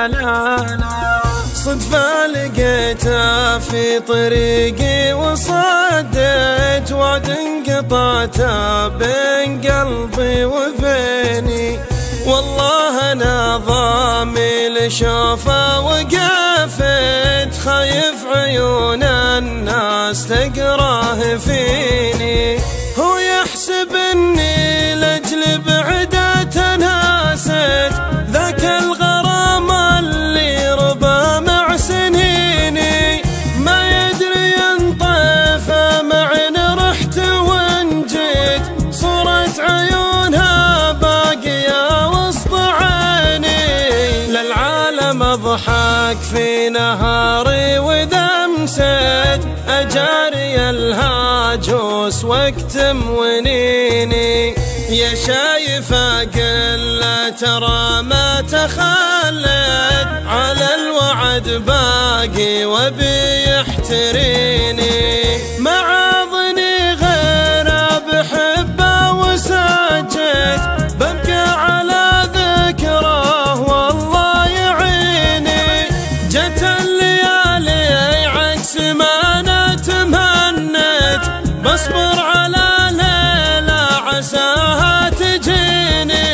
لا لا لا. صدفة لقيته في طريقي وصديت وعد انقطعته بين قلبي وبيني. والله انا ضامي لشوفه وقفت خايف عيون الناس تقراه فيني. هو يحسب اني لاجل بعده تناست ذاك الغرام اللي ربى مع سنيني. ما يدري ينطف معن رحت وان جيت صورة عيونها باقية وسط عيني. للعالم اضحك في نهاري واذا امسيت اجاري الهاجوس وقت منيني. يا شايفة قلة ترى ما تخلت على الوعد باقي وبي يحتريني. معاضني غير بحبه وسجت ببقى على ذكره والله يعيني. جت الليالي عكس ما انا تمنيت بصبر على ليلة عساها تجيني.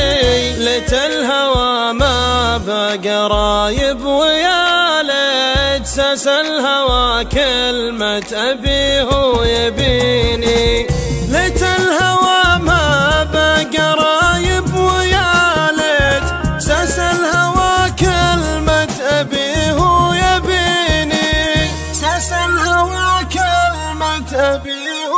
ليت الهوى ما بقى رايب ويا ليت ساس الهوى كلمة أبيه ويبيني. ليت الهوى ما بقى رايب ويا ليت ساس الهوى كلمة أبيه ويبيني. ساس الهوى كلمة أبيه